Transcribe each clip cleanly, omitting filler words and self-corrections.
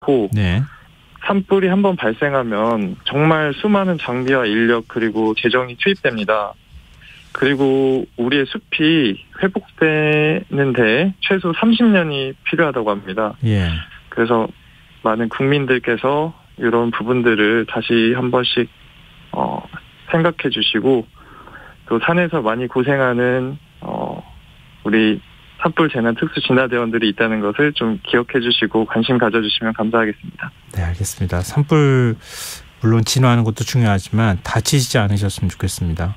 고 네. 산불이 한번 발생하면 정말 수많은 장비와 인력 그리고 재정이 투입됩니다. 그리고 우리의 숲이 회복되는데 최소 30년이 필요하다고 합니다. 예. 그래서 많은 국민들께서 이런 부분들을 다시 한 번씩 생각해 주시고 또 산에서 많이 고생하는 우리 산불 재난 특수 진화대원들이 있다는 것을 좀 기억해 주시고 관심 가져주시면 감사하겠습니다. 네, 알겠습니다. 산불 물론 진화하는 것도 중요하지만 다치지 않으셨으면 좋겠습니다.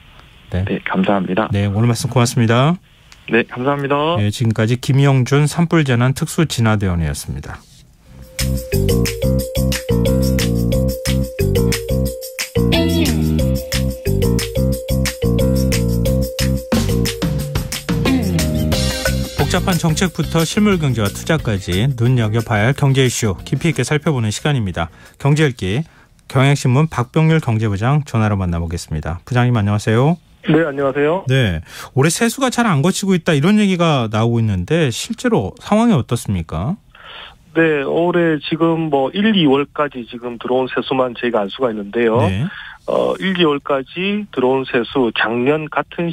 네, 네, 감사합니다. 네, 오늘 말씀 고맙습니다. 네, 감사합니다. 네, 지금까지 김영준 산불 재난 특수 진화대원이었습니다. 복잡한 정책부터 실물 경제와 투자까지 눈여겨봐야 할 경제 이슈 깊이 있게 살펴보는 시간입니다. 경제 읽기 경향신문 박병률 경제부장 전화로 만나보겠습니다. 부장님 안녕하세요. 네, 안녕하세요. 네, 올해 세수가 잘 안 거치고 있다 이런 얘기가 나오고 있는데 실제로 상황이 어떻습니까? 네, 올해 지금 1, 2월까지 지금 들어온 세수만 저희가 알 수가 있는데요. 네. 1, 2월까지 들어온 세수 작년 같은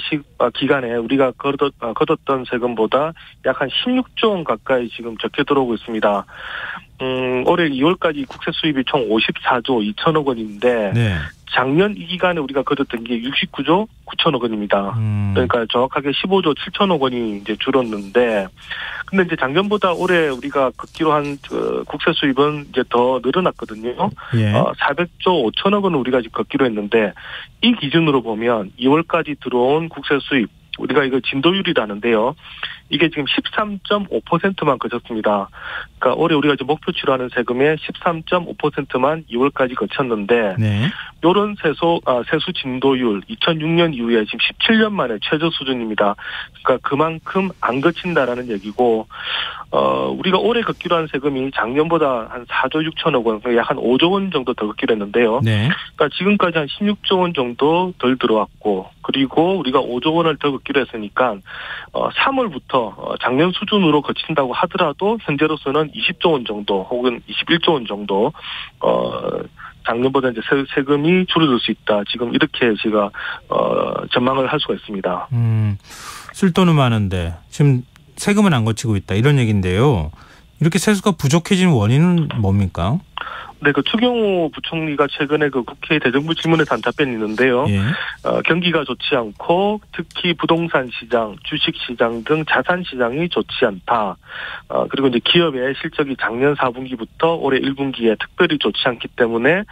기간에 우리가 거뒀던 세금보다 약 한 16조 원 가까이 지금 적게 들어오고 있습니다. 올해 2월까지 국세 수입이 총 54조 2천억 원인데 네. 작년 이 기간에 우리가 거뒀던 게 69조 9천억 원입니다. 그러니까 정확하게 15조 7천억 원이 이제 줄었는데, 근데 이제 작년보다 올해 우리가 걷기로 한 국세 수입은 이제 더 늘어났거든요. 예. 400조 5천억 원을 우리가 지금 걷기로 했는데, 이 기준으로 보면 2월까지 들어온 국세 수입, 우리가 이거 진도율이라는데요. 이게 지금 13.5%만 거쳤습니다. 그러니까 올해 우리가 지금 목표치로 하는 세금의 13.5%만 2월까지 거쳤는데, 네. 요런 세수 진도율 2006년 이후에 지금 17년 만에 최저 수준입니다. 그러니까 그만큼 안 거친다라는 얘기고, 우리가 올해 걷기로 한 세금이 작년보다 한 4조 6천억 원, 약 한 5조 원 정도 더 걷기로 했는데요. 네. 그러니까 지금까지 한 16조 원 정도 덜 들어왔고, 그리고 우리가 5조 원을 더 걷기로 했으니까 3월부터 작년 수준으로 거친다고 하더라도 현재로서는 20조 원 정도 혹은 21조 원 정도 작년보다 이제 세금이 줄어들 수 있다. 지금 이렇게 제가 전망을 할 수가 있습니다. 쓸 돈은 많은데 지금 세금은 안 거치고 있다 이런 얘기인데요. 이렇게 세수가 부족해진 원인은 뭡니까? 네, 추경호 부총리가 최근에 국회 대정부 질문에서 한 답변이 있는데요. 예. 경기가 좋지 않고 특히 부동산 시장, 주식 시장 등 자산 시장이 좋지 않다. 그리고 이제 기업의 실적이 작년 4분기부터 올해 1분기에 특별히 좋지 않기 때문에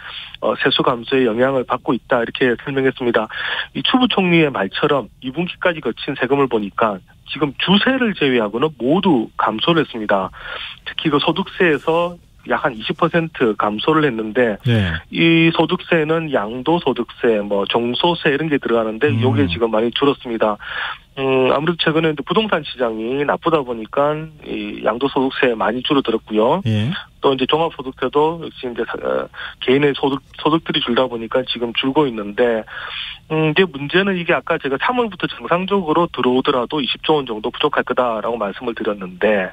세수 감소의 영향을 받고 있다. 이렇게 설명했습니다. 이 추 부총리의 말처럼 2분기까지 거친 세금을 보니까 지금 주세를 제외하고는 모두 감소를 했습니다. 특히 소득세에서 약 한 20% 감소를 했는데, 네. 이 소득세는 양도소득세, 종소세 이런 게 들어가는데, 이게 지금 많이 줄었습니다. 아무래도 최근에 부동산 시장이 나쁘다 보니까 이 양도소득세 많이 줄어들었고요. 예. 또 이제 종합소득세도 역시 이제 개인의 소득들이 줄다 보니까 지금 줄고 있는데, 이제 문제는 이게 아까 제가 3월부터 정상적으로 들어오더라도 20조 원 정도 부족할 거다라고 말씀을 드렸는데,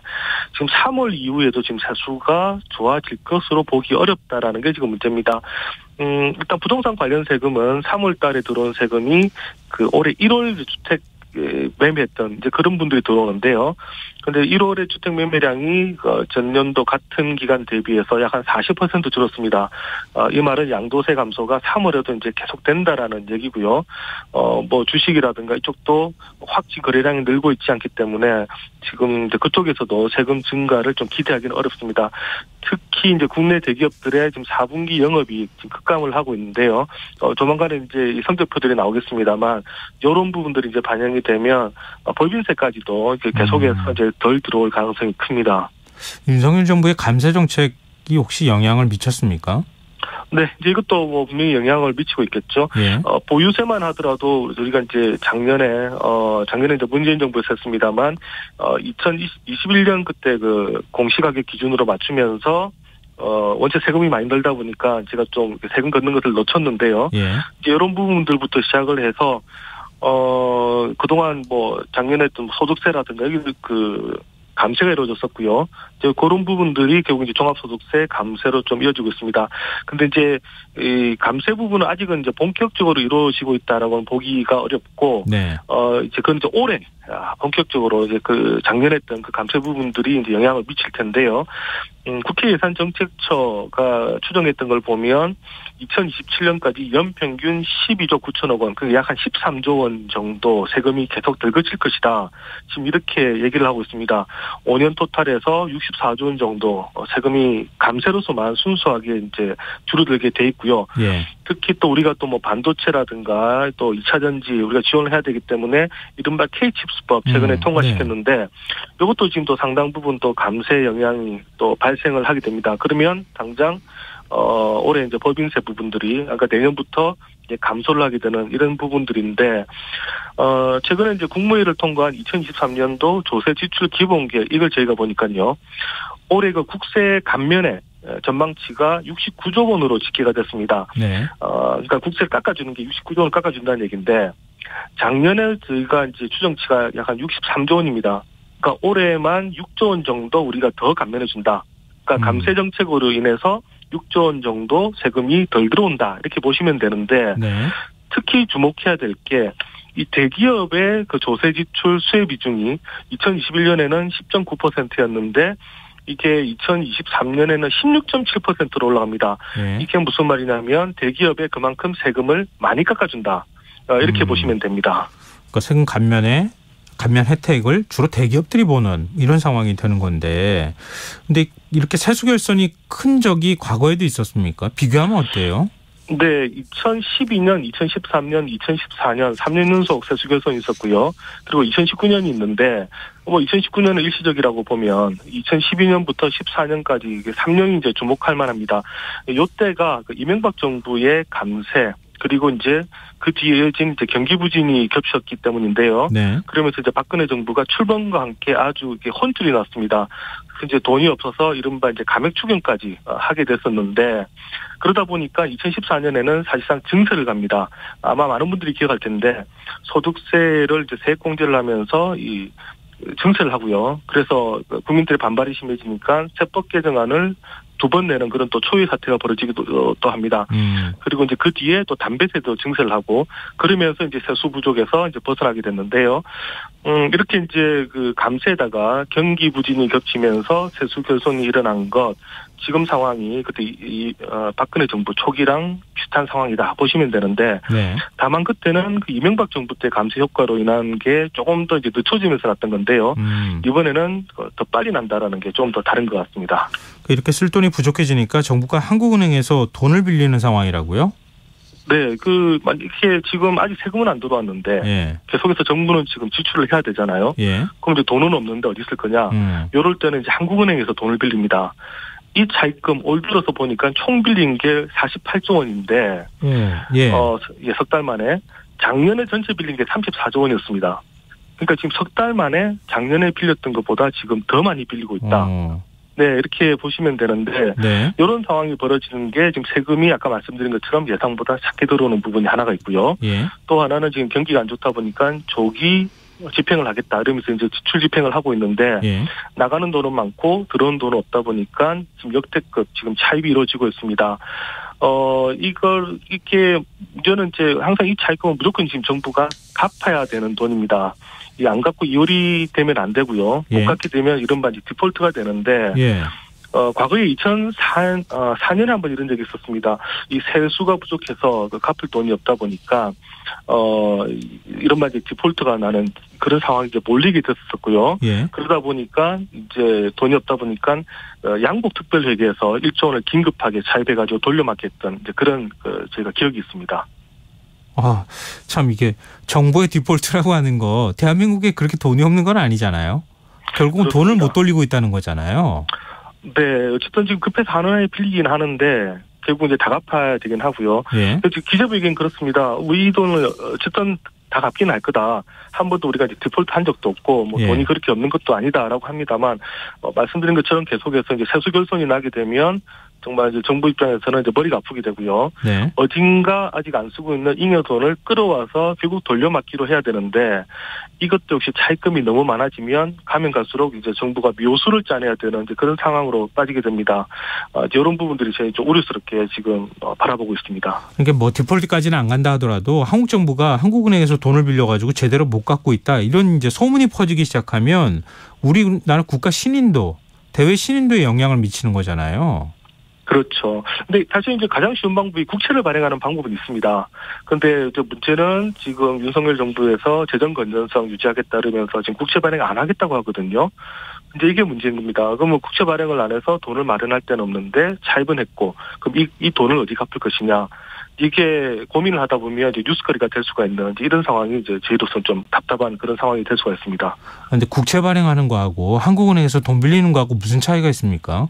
지금 3월 이후에도 지금 세수가 좋아질 것으로 보기 어렵다라는 게 지금 문제입니다. 일단 부동산 관련 세금은 3월 달에 들어온 세금이 올해 1월 주택 매매했던 이제 그런 분들이 들어오는데요. 그런데 1월의 주택 매매량이 전년도 같은 기간 대비해서 약 한 40% 줄었습니다. 이 말은 양도세 감소가 3월에도 이제 계속된다라는 얘기고요. 주식이라든가 이쪽도 확지 거래량이 늘고 있지 않기 때문에 지금 이제 그쪽에서도 세금 증가를 좀 기대하기는 어렵습니다. 특히 이제 국내 대기업들의 지금 4분기 영업이익 지금 급감을 하고 있는데요. 조만간에 이제 성적표들이 나오겠습니다만 이런 부분들이 이제 반영이 되면 법인세까지도 이제 계속해서 이제 덜 들어올 가능성이 큽니다. 윤석열 정부의 감세 정책이 혹시 영향을 미쳤습니까? 네, 이제 이것도 분명히 영향을 미치고 있겠죠. 예. 보유세만 하더라도 우리가 이제 작년에 이제 문재인 정부에서 했습니다만 2021년 그때 공시가격 기준으로 맞추면서 원체 세금이 많이 들다 보니까 제가 좀 세금 걷는 것을 놓쳤는데요. 예. 이제 이런 부분들부터 시작을 해서 그동안 작년에 좀 소득세라든가 감세가 이루어졌었고요. 이제 그런 부분들이 결국 이제 종합소득세 감세로 좀 이어지고 있습니다. 근데 이제 이 감세 부분은 아직은 이제 본격적으로 이루어지고 있다라고는 보기가 어렵고, 네. 이제 그건 이제 올해 본격적으로 이제 그 작년에 했던 그 감세 부분들이 이제 영향을 미칠 텐데요. 국회 예산정책처가 추정했던 걸 보면 2027년까지 연평균 12조 9천억 원, 그 약 한 13조 원 정도 세금이 계속 들거칠 것이다. 지금 이렇게 얘기를 하고 있습니다. 5년 토탈에서 64조 원 정도 세금이 감세로서만 순수하게 이제 줄어들게 돼 있고요. 예. 특히 또 우리가 또 뭐 반도체라든가 또 2차 전지 우리가 지원을 해야 되기 때문에 이른바 K-칩스법 최근에 통과시켰는데, 네. 이것도 지금 또 상당 부분 또 감세 영향이 또 발생을 하게 됩니다. 그러면 당장 올해 이제 법인세 부분들이 아까 내년부터 이제 감소를 하게 되는 이런 부분들인데, 최근에 이제 국무회의를 통과한 2023년도 조세 지출 기본계획, 이걸 저희가 보니까요, 올해 그 국세 감면의 전망치가 69조 원으로 집계가 됐습니다. 네. 그러니까 국세를 깎아주는 게 69조 원을 깎아준다는 얘기인데, 작년에 저희가 이제 추정치가 약 한 63조 원입니다. 그러니까 올해만 6조 원 정도 우리가 더 감면해준다. 그러니까 감세 정책으로 인해서 6조 원 정도 세금이 덜 들어온다. 이렇게 보시면 되는데, 네. 특히 주목해야 될 게, 이 대기업의 그 조세 지출 수혜 비중이 2021년에는 10.9%였는데, 이게 2023년에는 16.7%로 올라갑니다. 네. 이게 무슨 말이냐면 대기업에 그만큼 세금을 많이 깎아준다. 이렇게 보시면 됩니다. 그러니까 세금 감면 혜택을 주로 대기업들이 보는 이런 상황이 되는 건데, 근데 이렇게 세수 결손이 큰 적이 과거에도 있었습니까? 비교하면 어때요? 네, 2012년, 2013년, 2014년 3년 연속 세수 결손이 있었고요. 그리고 2019년이 있는데, 2019년은 일시적이라고 보면 2012년부터 14년까지 3년이 이제 주목할 만합니다. 이때가 이명박 정부의 감세, 그리고 이제 그 뒤에 이어진 이제 경기 부진이 겹쳤기 때문인데요. 네. 그러면서 이제 박근혜 정부가 출범과 함께 아주 혼쭐이 났습니다. 이제 돈이 없어서 이른바 이제 감액 추경까지 하게 됐었는데, 그러다 보니까 2014년에는 사실상 증세를 갑니다. 아마 많은 분들이 기억할 텐데, 소득세를 이제 세액 공제를 하면서 이 증세를 하고요. 그래서 국민들의 반발이 심해지니까 세법 개정안을 2번 내는 그런 또 초유의 사태가 벌어지기도 또 합니다. 그리고 이제 그 뒤에 또 담배세도 증세를 하고, 그러면서 이제 세수 부족에서 이제 벗어나게 됐는데요. 이렇게 이제 그 감세에다가 경기 부진이 겹치면서 세수 결손이 일어난 것, 지금 상황이 그때 박근혜 정부 초기랑 비슷한 상황이다 보시면 되는데, 네. 다만 그때는 그 이명박 정부 때 감세 효과로 인한 게 조금 더 이제 늦춰지면서 났던 건데요. 이번에는 더 빨리 난다라는 게 좀 더 다른 것 같습니다. 이렇게 쓸 돈이 부족해지니까 정부가 한국은행에서 돈을 빌리는 상황이라고요? 네, 이렇게 지금 아직 세금은 안 들어왔는데, 예. 계속해서 정부는 지금 지출을 해야 되잖아요. 예. 그럼 이제 돈은 없는데 어디 있을 거냐? 이럴 때는 이제 한국은행에서 돈을 빌립니다. 이 차입금 올 들어서 보니까 총 빌린 게 48조 원인데, 예. 석 달 만에 작년에 전체 빌린 게 34조 원이었습니다. 그러니까 지금 석 달 만에 작년에 빌렸던 것보다 지금 더 많이 빌리고 있다. 네, 이렇게 보시면 되는데, 네. 이런 상황이 벌어지는 게 지금 세금이 아까 말씀드린 것처럼 예상보다 작게 들어오는 부분이 하나가 있고요. 예. 또 하나는 지금 경기가 안 좋다 보니까 조기 집행을 하겠다 이러면서 이제 지출 집행을 하고 있는데, 예. 나가는 돈은 많고 들어오는 돈은 없다 보니까 지금 역대급 지금 차입이 이루어지고 있습니다. 이게 문제는 이제 항상 이 차입금은 무조건 지금 정부가 갚아야 되는 돈입니다. 안 갚고 이율이 되면 안 되고요. 못 갚게 되면 이른바 이제 디폴트가 되는데, 예. 과거에 2004년에 한번 이런 적이 있었습니다. 이 세수가 부족해서 갚을 돈이 없다 보니까, 이른바 이제 디폴트가 나는 그런 상황이 이제 몰리게 됐었고요. 예. 그러다 보니까 이제 돈이 없다 보니까, 양국특별회계에서 1조 원을 긴급하게 차입해가지고 돌려막겠던 이제 그런 저희가 기억이 있습니다. 참 이게 정부의 디폴트라고 하는 거, 대한민국에 그렇게 돈이 없는 건 아니잖아요. 결국은 그렇습니다. 돈을 못 돌리고 있다는 거잖아요. 네, 어쨌든 지금 급해서 한원에 빌리긴 하는데 결국 이제 다 갚아야 되긴 하고요. 예. 기재부 얘기는 그렇습니다. 우리 돈을 어쨌든 다 갚긴 할 거다. 한 번도 우리가 이제 디폴트 한 적도 없고 예. 돈이 그렇게 없는 것도 아니다라고 합니다만, 말씀드린 것처럼 계속해서 이제 세수 결손이 나게 되면 정말 이제 정부 입장에서는 이제 머리가 아프게 되고요. 네. 어딘가 아직 안 쓰고 있는 잉여돈을 끌어와서 결국 돌려막기로 해야 되는데 이것도 역시 차입금이 너무 많아지면 가면 갈수록 이제 정부가 묘수를 짜내야 되는 이제 그런 상황으로 빠지게 됩니다. 이런 부분들이 저희 좀 우려스럽게 지금 바라보고 있습니다. 그러니까 뭐 디폴트까지는 안 간다 하더라도 한국 정부가 한국은행에서 돈을 빌려가지고 제대로 못 갚고 있다 이런 이제 소문이 퍼지기 시작하면 우리나라 국가 신인도 대외 신인도에 영향을 미치는 거잖아요. 그렇죠. 근데 사실 이제 가장 쉬운 방법이 국채를 발행하는 방법은 있습니다. 그런데 이제 문제는 지금 윤석열 정부에서 재정 건전성 유지하겠다 그러면서 지금 국채 발행 안 하겠다고 하거든요. 이제 이게 문제인 겁니다. 그러면 국채 발행을 안 해서 돈을 마련할 데는 없는데 차입은 했고, 그럼 이 돈을 어디 갚을 것이냐. 이게 고민을 하다 보면 이제 뉴스거리가 될 수가 있는 이런 상황이 이제 저희로서는 좀 답답한 그런 상황이 될 수가 있습니다. 그런데 국채 발행하는 거하고 한국은행에서 돈 빌리는 거하고 무슨 차이가 있습니까?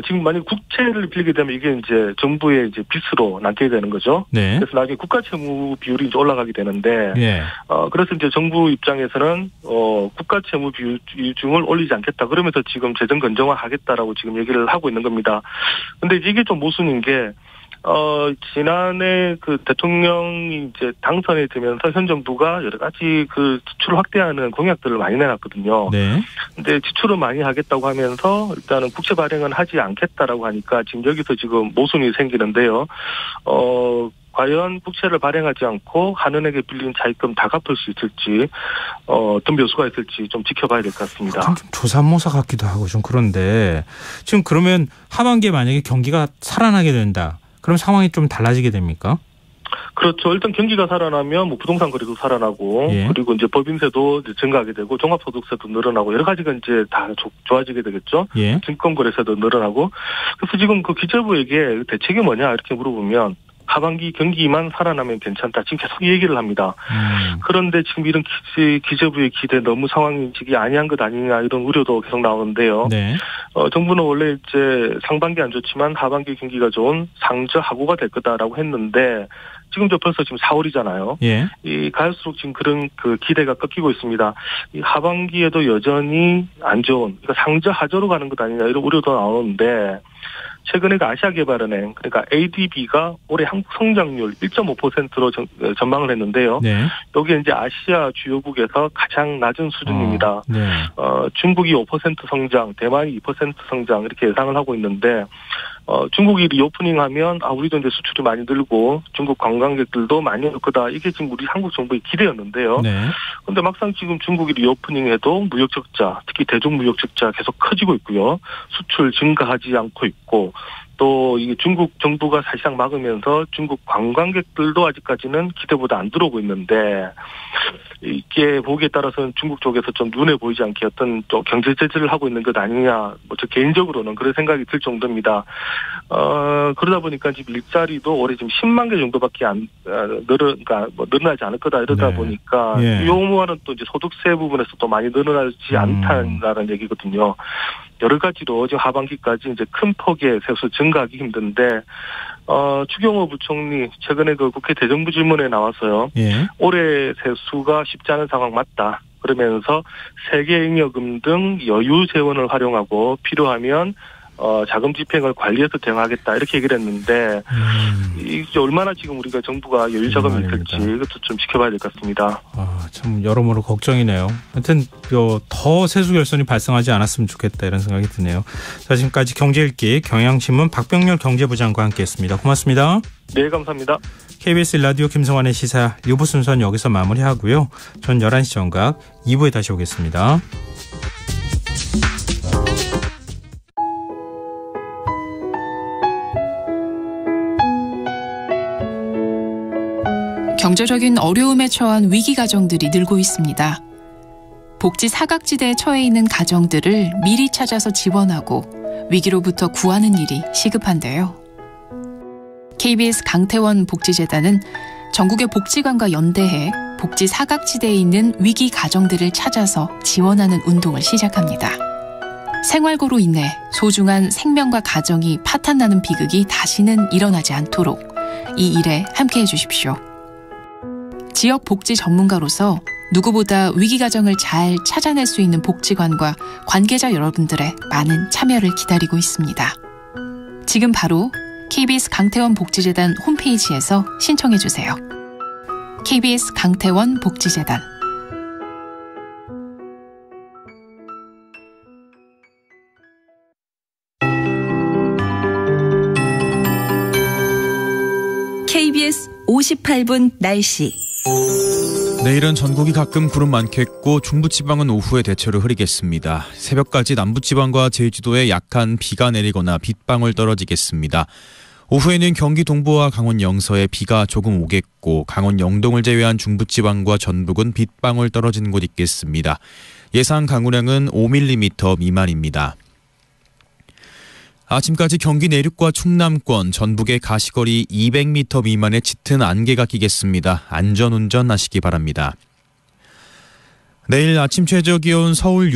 지금 만약 국채를 빌리게 되면 이게 이제 정부의 이제 빚으로 남게 되는 거죠. 네. 그래서 나중에 국가 채무 비율이 이제 올라가게 되는데, 예. 그래서 이제 정부 입장에서는 국가 채무 비중을 올리지 않겠다. 그러면서 지금 재정 건정화 하겠다라고 지금 얘기를 하고 있는 겁니다. 근데 이게 좀 모순인 게, 지난해 그 대통령이 이제 당선이 되면서 현 정부가 여러 가지 그 지출을 확대하는 공약들을 많이 내놨거든요. 네. 근데 지출을 많이 하겠다고 하면서 일단은 국채 발행은 하지 않겠다라고 하니까 지금 여기서 지금 모순이 생기는데요. 과연 국채를 발행하지 않고 한은에게 빌린 차입금 다 갚을 수 있을지, 어떤 묘수가 있을지 좀 지켜봐야 될 것 같습니다. 좀 조삼모사 같기도 하고 좀 그런데 지금 그러면 하반기에 만약에 경기가 살아나게 된다. 그럼 상황이 좀 달라지게 됩니까? 그렇죠. 일단 경기가 살아나면 뭐 부동산 거래도 살아나고, 예. 그리고 이제 법인세도 이제 증가하게 되고, 종합소득세도 늘어나고, 여러 가지가 이제 다 좋아지게 되겠죠. 예. 증권거래세도 늘어나고. 그래서 지금 그 기재부에게 대책이 뭐냐 이렇게 물어보면 하반기 경기만 살아나면 괜찮다. 지금 계속 이 얘기를 합니다. 그런데 지금 이런 기재부의 기대 너무 상황이 아니한 것 아니냐 이런 우려도 계속 나오는데요. 네. 정부는 원래 이제 상반기 안 좋지만 하반기 경기가 좋은 상저하고가 될 거다라고 했는데 지금 벌써 지금 4월이잖아요. 예. 이 갈수록 지금 그런 그 기대가 꺾이고 있습니다. 이 하반기에도 여전히 안 좋은, 그러니까 상저하저로 가는 것 아니냐 이런 우려도 나오는데. 최근에 그 아시아개발은행, 그러니까 ADB가 올해 한국 성장률 1.5%로 전망을 했는데요. 네. 여기 이제 아시아 주요국에서 가장 낮은 수준입니다. 네. 중국이 5% 성장, 대만이 2% 성장 이렇게 예상을 하고 있는데, 중국이 리오프닝하면 우리도 이제 수출이 많이 늘고 중국 관광객들도 많이 올 거다. 이게 지금 우리 한국 정부의 기대였는데요. 네. 그런데 막상 지금 중국이 리오프닝해도 무역 적자, 특히 대중 무역 적자 계속 커지고 있고요. 수출 증가하지 않고 있고. 또 이게 중국 정부가 사실상 막으면서 중국 관광객들도 아직까지는 기대보다 안 들어오고 있는데 이게 보기에 따라서는 중국 쪽에서 좀 눈에 보이지 않게 어떤 좀 경제 제재를 하고 있는 것 아니냐. 뭐 저 개인적으로는 그런 생각이 들 정도입니다. 그러다 보니까 지금 일자리도 올해 지금 10만 개 정도밖에 안 그러니까 뭐 늘어나지 않을 거다 이러다 네. 보니까 예. 이 요구하는 또 이제 소득세 부분에서 또 많이 늘어나지 않다는 얘기거든요. 여러 가지로 지금 하반기까지 이제 큰 폭의 세수 증가하기 힘든데, 추경호 부총리 최근에 그 국회 대정부 질문에 나와서요. 예. 올해 세수가 쉽지 않은 상황 맞다. 그러면서 세계잉여금 등 여유 재원을 활용하고 필요하면 자금 집행을 관리해서 대응하겠다 이렇게 얘기를 했는데 이게 얼마나 지금 우리가 정부가 여유 자금이 있을지 이것도 좀 지켜봐야 될 것 같습니다. 참 여러모로 걱정이네요. 하여튼 더 세수 결손이 발생하지 않았으면 좋겠다 이런 생각이 드네요. 자, 지금까지 경제읽기 경향신문 박병렬 경제부장과 함께했습니다. 고맙습니다. 네, 감사합니다. KBS 라디오 김성환의 시사 1부 순서는 여기서 마무리하고요. 전 11시 정각 2부에 다시 오겠습니다. 경제적인 어려움에 처한 위기 가정들이 늘고 있습니다. 복지 사각지대에 처해 있는 가정들을 미리 찾아서 지원하고 위기로부터 구하는 일이 시급한데요. KBS 강태원 복지재단은 전국의 복지관과 연대해 복지 사각지대에 있는 위기 가정들을 찾아서 지원하는 운동을 시작합니다. 생활고로 인해 소중한 생명과 가정이 파탄나는 비극이 다시는 일어나지 않도록 이 일에 함께해 주십시오. 지역 복지 전문가로서 누구보다 위기 가정을 잘 찾아낼 수 있는 복지관과 관계자 여러분들의 많은 참여를 기다리고 있습니다. 지금 바로 KBS 강태원 복지재단 홈페이지에서 신청해 주세요. KBS 강태원 복지재단. KBS 58분 날씨. 내일은 전국이 가끔 구름 많겠고 중부지방은 오후에 대체로 흐리겠습니다. 새벽까지 남부지방과 제주도에 약한 비가 내리거나 빗방울 떨어지겠습니다. 오후에는 경기 동부와 강원 영서에 비가 조금 오겠고 강원 영동을 제외한 중부지방과 전북은 빗방울 떨어지는 곳 있겠습니다. 예상 강우량은 5mm 미만입니다. 아침까지 경기 내륙과 충남권, 전북의 가시거리 200m 미만의 짙은 안개가 끼겠습니다. 안전운전 하시기 바랍니다. 내일 아침 최저 기온 서울